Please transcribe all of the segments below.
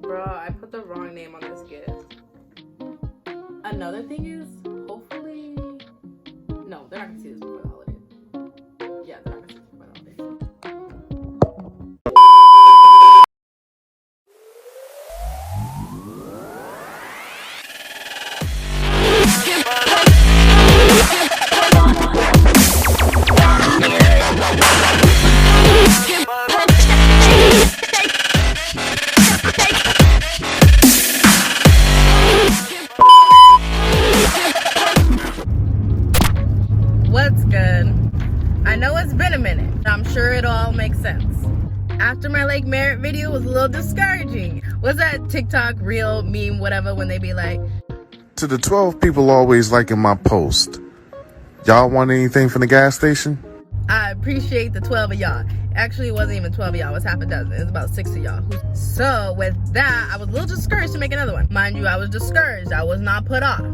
Bro, I put the wrong name on this gift. Another thing is, hopefully... No, they're not gonna see this before the holidays. Yeah, they're not gonna see this before the holidays. What's good? I know it's been a minute. I'm sure it all makes sense. After my Lake Merritt video was a little discouraging. Was that TikTok, reel, meme, whatever, when they be like, to the 12 people always liking my post, y'all want anything from the gas station? I appreciate the 12 of y'all. Actually, it wasn't even 12 of y'all. It was half a dozen. It was about 6 of y'all. So with that, I was a little discouraged to make another one. Mind you, I was discouraged. I was not put off,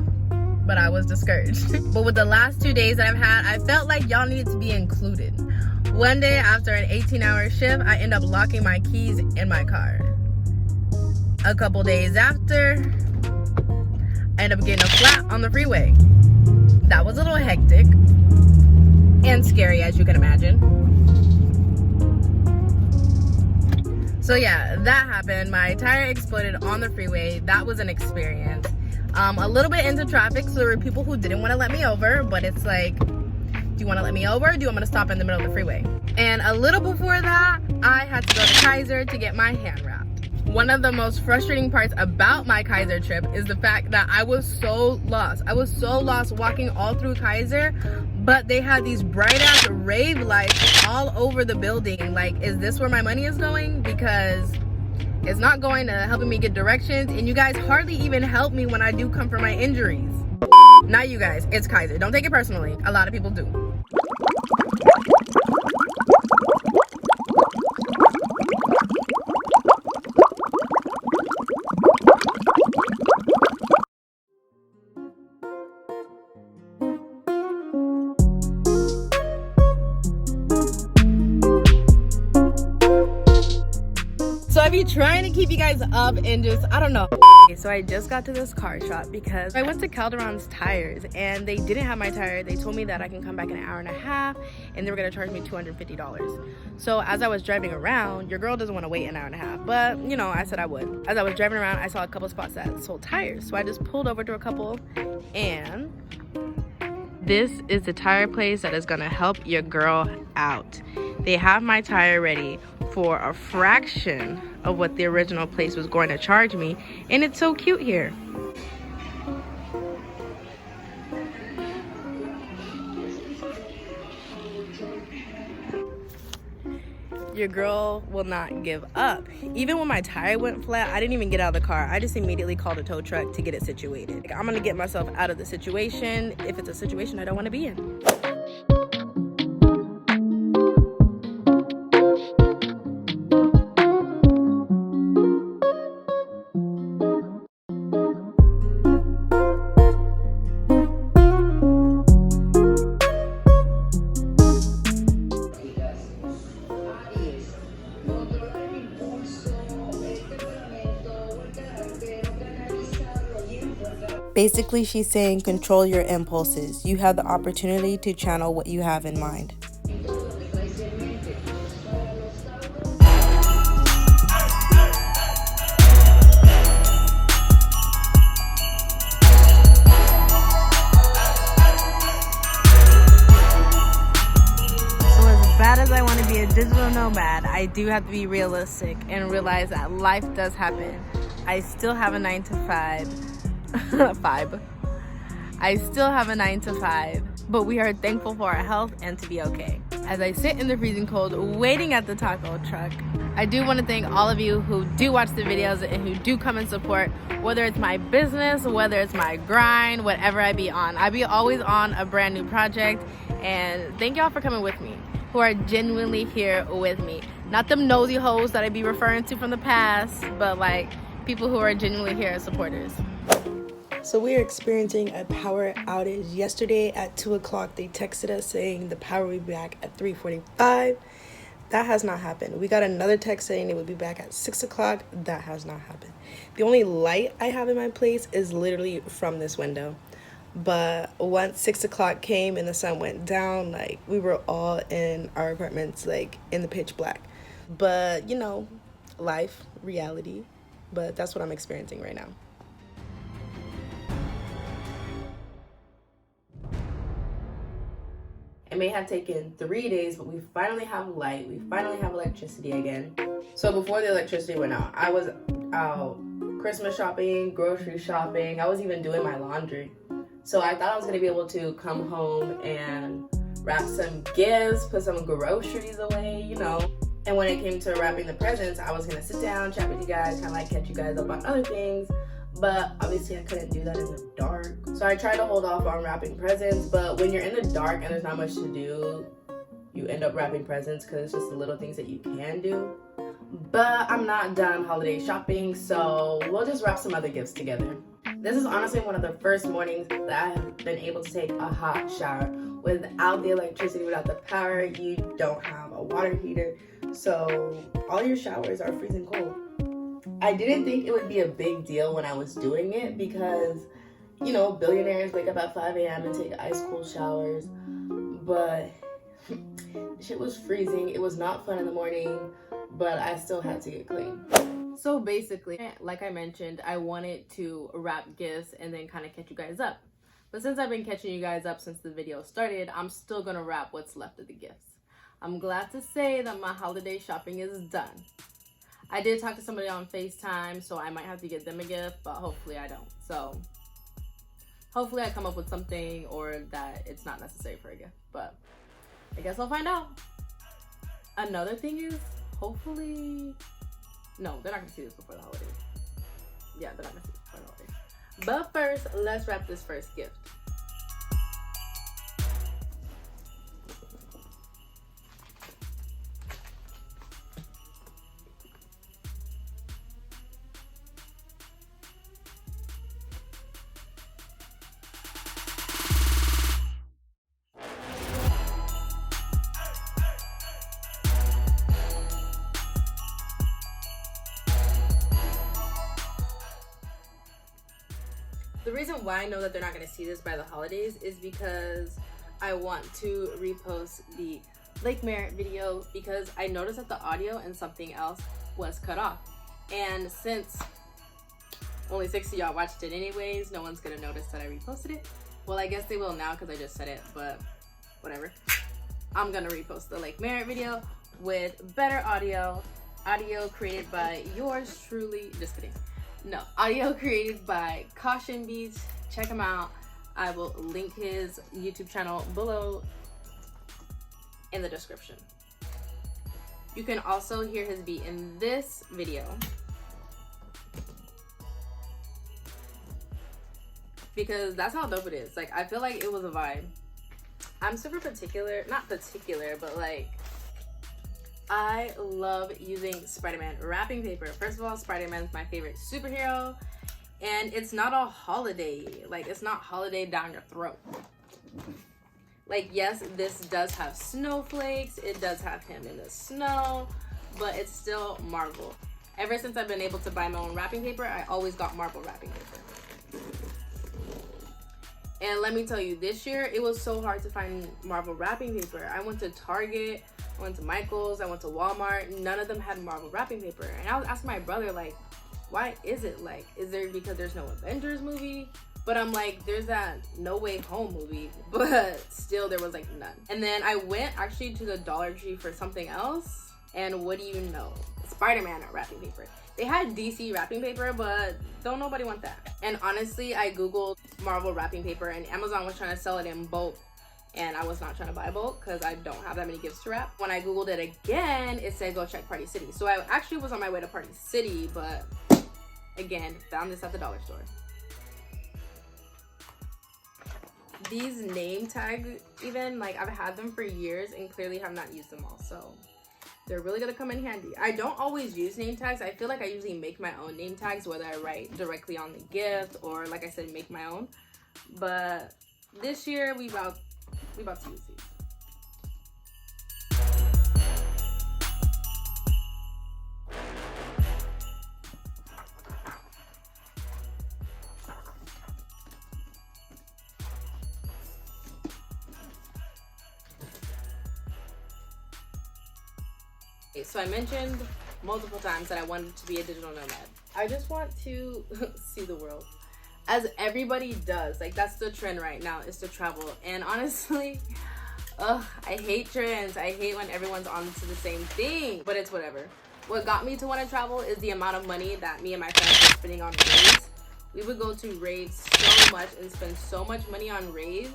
but I was discouraged. But with the last 2 days that I've had, I felt like y'all needed to be included. One day after an 18-hour shift, I end up locking my keys in my car. A couple days after, I end up getting a flat on the freeway. That was a little hectic and scary, as you can imagine. So yeah, that happened. My tire exploded on the freeway. That was an experience. A little bit into traffic, so there were people who didn't want to let me over, but it's like, do you want to let me over, or do you want me to stop in the middle of the freeway? And a little before that, I had to go to Kaiser to get my hand wrapped. One of the most frustrating parts about my Kaiser trip is the fact that I was so lost. I was so lost walking all through Kaiser, but they had these bright ass rave lights all over the building. Like, is this where my money is going? Because it's not going to helping me get directions, and you guys hardly even help me when I do come for my injuries. Not you guys, it's Kaiser. Don't take it personally. A lot of people do. So I be trying to keep you guys up and just, I don't know. Okay, so I just got to this car shop because I went to Calderon's Tires and they didn't have my tire. They told me that I can come back in an hour and a half and they were gonna charge me $250. So as I was driving around, your girl doesn't want to wait an hour and a half, but you know, I said I would. As I was driving around, I saw a couple spots that sold tires. So I just pulled over to a couple, and this is the tire place that is gonna help your girl out. They have my tire ready for a fraction of what the original place was going to charge me, and it's so cute here. Your girl will not give up. Even when my tire went flat, I didn't even get out of the car. I just immediately called a tow truck to get it situated. Like, I'm gonna get myself out of the situation if it's a situation I don't want to be in. Basically, she's saying control your impulses. You have the opportunity to channel what you have in mind. Bad as I want to be a digital nomad, I do have to be realistic and realize that life does happen. I still have a 9 to 5. I still have a 9 to 5, but we are thankful for our health and to be okay. As I sit in the freezing cold waiting at the taco truck, I do want to thank all of you who do watch the videos and who do come and support, whether it's my business, whether it's my grind, whatever I be on. I be always on a brand new project, and thank y'all for coming with me, who are genuinely here with me. Not them nosy hoes that I be referring to from the past, but like people who are genuinely here as supporters. So we are experiencing a power outage. Yesterday at 2 o'clock, they texted us saying the power will be back at 3:45. That has not happened. We got another text saying it would be back at 6 o'clock. That has not happened. The only light I have in my place is literally from this window. But once 6 o'clock came and the sun went down, like, we were all in our apartments, like, in the pitch black. But, you know, life, reality. But that's what I'm experiencing right now. It may have taken 3 days, but we finally have light. We finally have electricity again. So before the electricity went out, I was out Christmas shopping, grocery shopping. I was even doing my laundry. So I thought I was gonna be able to come home and wrap some gifts, put some groceries away, you know. And when it came to wrapping the presents, I was gonna sit down, chat with you guys, kind of like catch you guys up on other things. But obviously I couldn't do that in the dark. So I tried to hold off on wrapping presents, but when you're in the dark and there's not much to do, you end up wrapping presents because it's just the little things that you can do. But I'm not done holiday shopping, so we'll just wrap some other gifts together. This is honestly one of the first mornings that I have been able to take a hot shower. Without the electricity, without the power, you don't have a water heater, so all your showers are freezing cold. I didn't think it would be a big deal when I was doing it because, you know, billionaires wake up at 5 a.m. and take ice cold showers, but shit was freezing. It was not fun in the morning, but I still had to get clean. So basically, like I mentioned, I wanted to wrap gifts and then kind of catch you guys up. But since I've been catching you guys up since the video started, I'm still gonna wrap what's left of the gifts. I'm glad to say that my holiday shopping is done. I did talk to somebody on FaceTime, so I might have to get them a gift, but hopefully I don't. So hopefully I come up with something or that it's not necessary for a gift, but I guess I'll find out. Another thing is, hopefully, no, they're not gonna see this before the holidays. Yeah, they're not gonna see this before the holidays. But first, let's wrap this first gift. The reason why I know that they're not going to see this by the holidays is because I want to repost the Lake Merritt video because I noticed that the audio and something else was cut off. And since only 6 of y'all watched it anyways, no one's going to notice that I reposted it. Well, I guess they will now because I just said it, but whatever. I'm going to repost the Lake Merritt video with better audio created by yours truly. Just kidding. No, audio created by Kaution Beatz. Check him out. I will link his YouTube channel below in the description. You can also hear his beat in this video. Because that's how dope it is. Like, I feel like it was a vibe. I'm super particular, not particular, but like, I love using Spider-Man wrapping paper. First of all, Spider-Man's my favorite superhero, and it's not a holiday. Like, it's not holiday down your throat. Like, yes, this does have snowflakes. It does have him in the snow, but it's still Marvel. Ever since I've been able to buy my own wrapping paper, I always got Marvel wrapping paper. And let me tell you, this year, it was so hard to find Marvel wrapping paper. I went to Target, I went to Michael's, I went to Walmart. None of them had Marvel wrapping paper. And I was asking my brother, like, why is it? Like, is there because there's no Avengers movie? But I'm like, there's that No Way Home movie, but still there was like none. And then I went actually to the Dollar Tree for something else. And what do you know? Spider-Man wrapping paper. They had DC wrapping paper, but don't nobody want that. And honestly, I Googled Marvel wrapping paper and Amazon was trying to sell it in bulk. And I was not trying to buy bulk because I don't have that many gifts to wrap. When I Googled it again, it said go check Party City. So I actually was on my way to Party City, but again, found this at the dollar store. These name tags, even, like, I've had them for years and clearly have not used them all. So they're really gonna come in handy. I don't always use name tags. I feel like I usually make my own name tags, whether I write directly on the gift or, like I said, make my own. But this year, we about to use these. so I mentioned multiple times that I wanted to be a digital nomad. I just want to see the world, as everybody does. Like, that's the trend right now, is to travel. And honestly, I hate trends. I hate when everyone's on to the same thing, but it's whatever. What got me to want to travel is the amount of money that me and my friends were spending on raves. We would go to raves so much and spend so much money on raves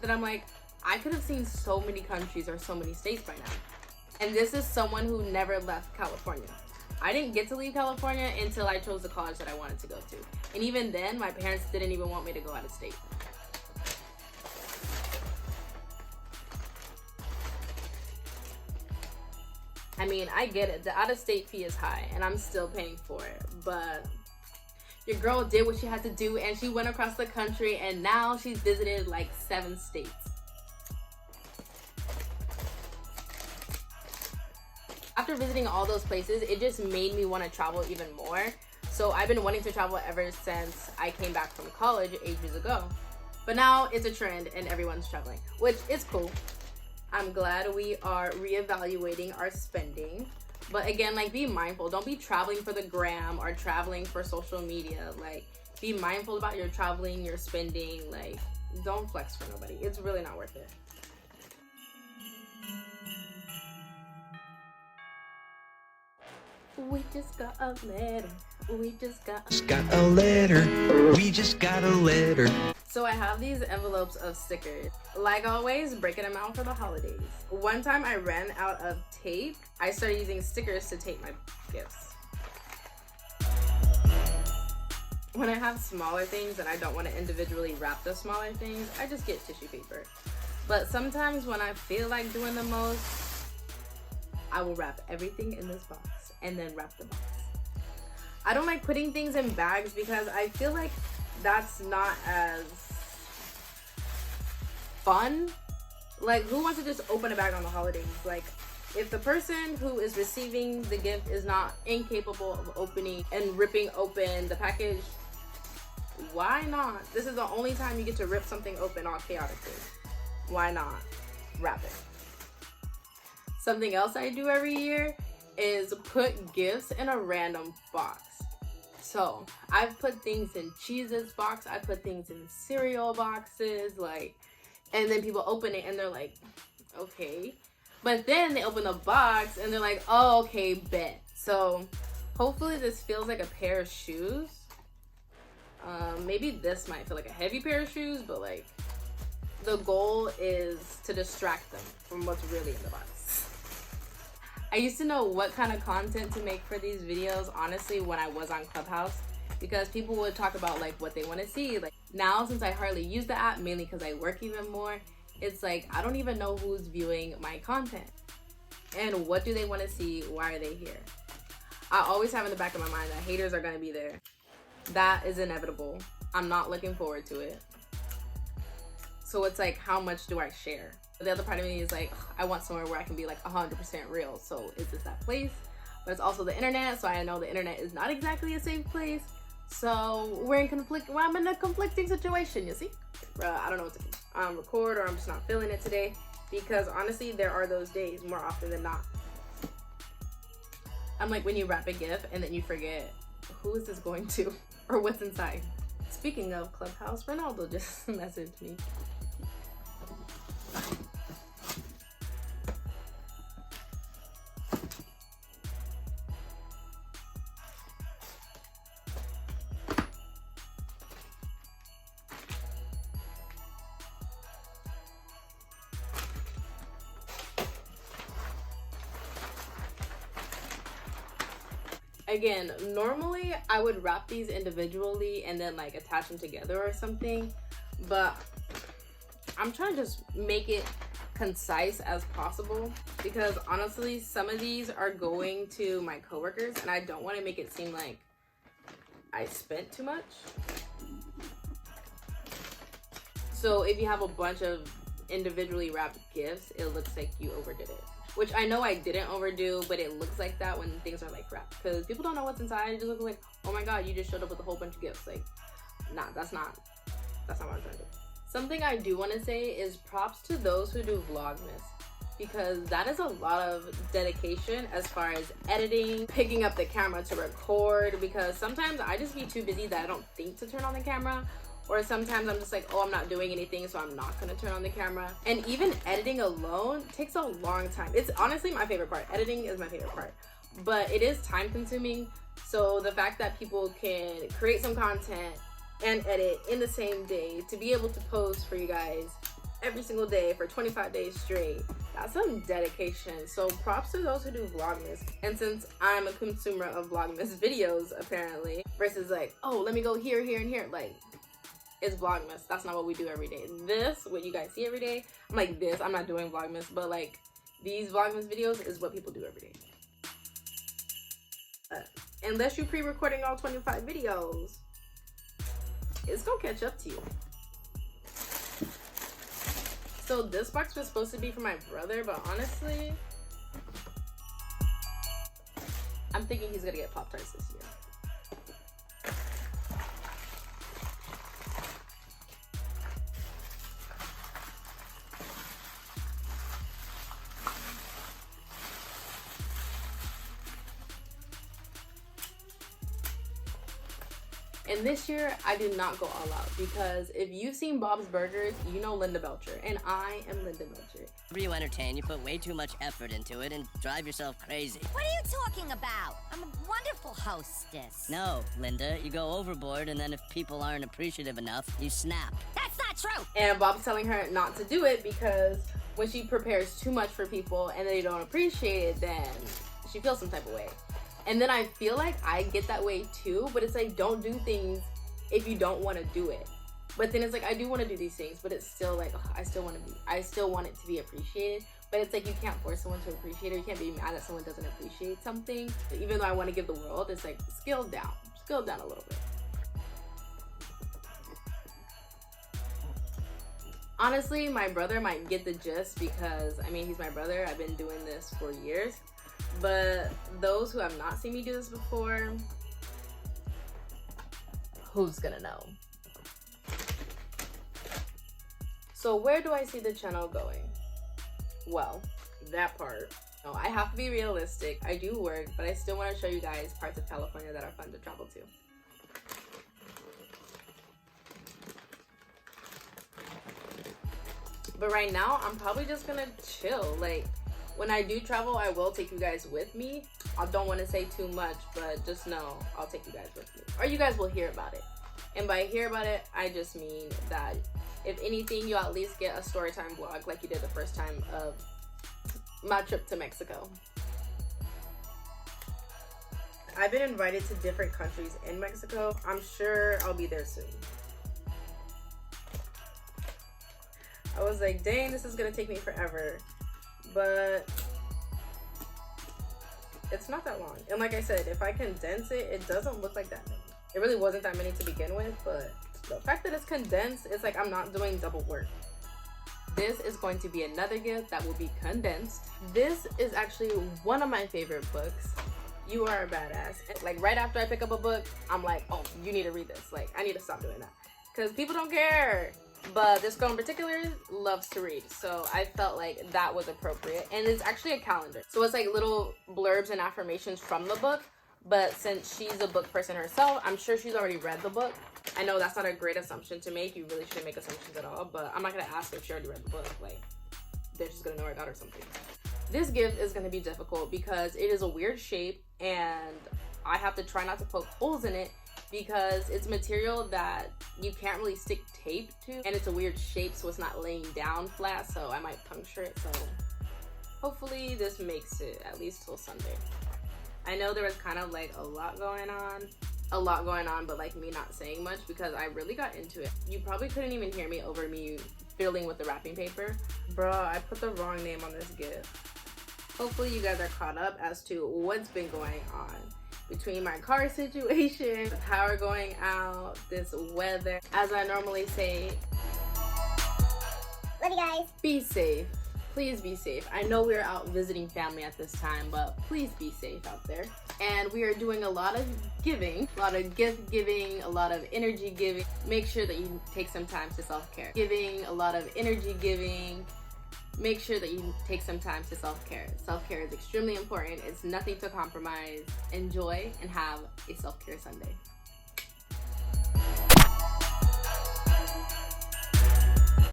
that I'm like, I could have seen so many countries or so many states by now. And this is someone who never left California. I didn't get to leave California until I chose the college that I wanted to go to. And even then, my parents didn't even want me to go out of state. I mean, I get it. The out-of-state fee is high, and I'm still paying for it. But your girl did what she had to do, and she went across the country, and now she's visited like 7 states. After visiting all those places, it just made me want to travel even more. So I've been wanting to travel ever since I came back from college ages ago. But now it's a trend and everyone's traveling, which is cool. I'm glad we are reevaluating our spending. But again, like, be mindful. Don't be traveling for the gram or traveling for social media. Like, be mindful about your traveling, your spending. Like, don't flex for nobody. It's really not worth it. We just got a letter. We just got a letter. We just got a letter. So I have these envelopes of stickers. Like always, breaking them out for the holidays. One time I ran out of tape. I started using stickers to tape my gifts. When I have smaller things and I don't want to individually wrap the smaller things, I just get tissue paper. But sometimes when I feel like doing the most, I will wrap everything in this box and then wrap the box. I don't like putting things in bags because I feel like that's not as fun. Like, who wants to just open a bag on the holidays? Like, if the person who is receiving the gift is not incapable of opening and ripping open the package, why not? This is the only time you get to rip something open all chaotically. Why not wrap it? Something else I do every year is put gifts in a random box. So I've put things in Cheez-Its box, I put things in cereal boxes, like, and then people open it and they're like, okay. But then they open the box and they're like, oh, okay, bet. So hopefully this feels like a pair of shoes. Maybe this might feel like a heavy pair of shoes, but like, the goal is to distract them from what's really in the box. I used to know what kind of content to make for these videos, honestly, when I was on Clubhouse, because people would talk about like what they want to see. Like, now, since I hardly use the app, mainly because I work even more, it's like I don't even know who's viewing my content and what do they want to see. Why are they here? I always have in the back of my mind that haters are going to be there. That is inevitable. I'm not looking forward to it. So it's like, how much do I share? The other part of me is like, I want somewhere where I can be like 100% real. So is this that place? But it's also the internet, so I know the internet is not exactly a safe place. So we're in conflict. Well, I'm in a conflicting situation, you see? I don't know what to record, or I'm just not feeling it today, because honestly, there are those days more often than not. I'm like when you wrap a gift and then you forget, who is this going to or what's inside? Speaking of Clubhouse, Ronaldo just messaged me. Again, normally I would wrap these individually and then like attach them together or something, but I'm trying to just make it concise as possible, because honestly, some of these are going to my coworkers and I don't want to make it seem like I spent too much. So if you have a bunch of individually wrapped gifts, it looks like you overdid it. Which I know I didn't overdo, but it looks like that when things are like wrapped, because people don't know what's inside. It just looks like, oh my god, you just showed up with a whole bunch of gifts. Like, nah, that's not what I'm trying to do. Something I do want to say is props to those who do Vlogmas, because that is a lot of dedication as far as editing, picking up the camera to record, because sometimes I just be too busy that I don't think to turn on the camera, or sometimes I'm just like, oh, I'm not doing anything, so I'm not gonna turn on the camera. And even editing alone takes a long time. It's honestly my favorite part. Editing is my favorite part, but it is time consuming. So the fact that people can create some content and edit in the same day to be able to post for you guys every single day for 25 days straight, that's some dedication. So props to those who do Vlogmas. And since I'm a consumer of Vlogmas videos apparently, versus like, oh, let me go here, here, and here, like, it's Vlogmas. That's not what we do every day. This, what you guys see every day, I'm like this, I'm not doing Vlogmas, but like these Vlogmas videos is what people do every day. Unless you're pre-recording all 25 videos, it's gonna catch up to you. So this box was supposed to be for my brother, but honestly, I'm thinking he's gonna get Pop-Tarts this year. And this year, I did not go all out, because if you've seen Bob's Burgers, you know Linda Belcher, and I am Linda Belcher. Whenever you entertain, you put way too much effort into it and drive yourself crazy. What are you talking about? I'm a wonderful hostess. No, Linda, you go overboard, and then if people aren't appreciative enough, you snap. That's not true. And Bob's telling her not to do it because when she prepares too much for people and they don't appreciate it, then she feels some type of way. And then I feel like I get that way too, but it's like, don't do things if you don't want to do it. But then it's like, I do want to do these things, but it's still like, oh, I still want it to be appreciated. But it's like, you can't force someone to appreciate it. You can't be mad that someone doesn't appreciate something. But even though I want to give the world, it's like, scale down a little bit. Honestly, my brother might get the gist because, I mean, he's my brother. I've been doing this for years. But those who have not seen me do this before, who's gonna know? So where do I see the channel going? Well, that part. No, I have to be realistic. I do work, but I still want to show you guys parts of California that are fun to travel to. But right now, I'm probably just gonna chill. Like, when I do travel, I will take you guys with me. I don't want to say too much, but just know I'll take you guys with me. Or you guys will hear about it. And by hear about it, I just mean that if anything, you'll at least get a storytime vlog like you did the first time of my trip to Mexico. I've been invited to different countries in Mexico. I'm sure I'll be there soon. I was like, dang, this is gonna take me forever. But it's not that long. And like I said, if I condense it, it doesn't look like that many. It really wasn't that many to begin with, but the fact that it's condensed, it's like I'm not doing double work. This is going to be another gift that will be condensed. This is actually one of my favorite books. You Are a Badass. Like right after I pick up a book, I'm like, oh, you need to read this. Like, I need to stop doing that because people don't care. But this girl in particular loves to read, so I felt like that was appropriate. And it's actually a calendar, so it's like little blurbs and affirmations from the book. But since she's a book person herself, I'm sure she's already read the book. I know that's not a great assumption to make. You really shouldn't make assumptions at all, but I'm not gonna ask if she already read the book. Like, they're just gonna know I got her something. This gift is gonna be difficult because it is a weird shape and I have to try not to poke holes in it because it's material that you can't really stick tape to, and it's a weird shape, so it's not laying down flat, so I might puncture it. So hopefully this makes it at least till Sunday. I know there was kind of like a lot going on, but like me not saying much because I really got into it. You probably couldn't even hear me over me fiddling with the wrapping paper. Bruh, I put the wrong name on this gift. Hopefully you guys are caught up as to what's been going on between my car situation, the power going out, this weather. As I normally say, Love you guys. Be safe. Please be safe. I know we're out visiting family at this time, but please be safe out there. And we are doing a lot of giving, a lot of gift giving, a lot of energy giving. Make sure that you take some time to self-care. Giving, a lot of energy giving. make sure that you take some time to self-care. Self-care is extremely important. It's nothing to compromise. Enjoy and have a self-care Sunday.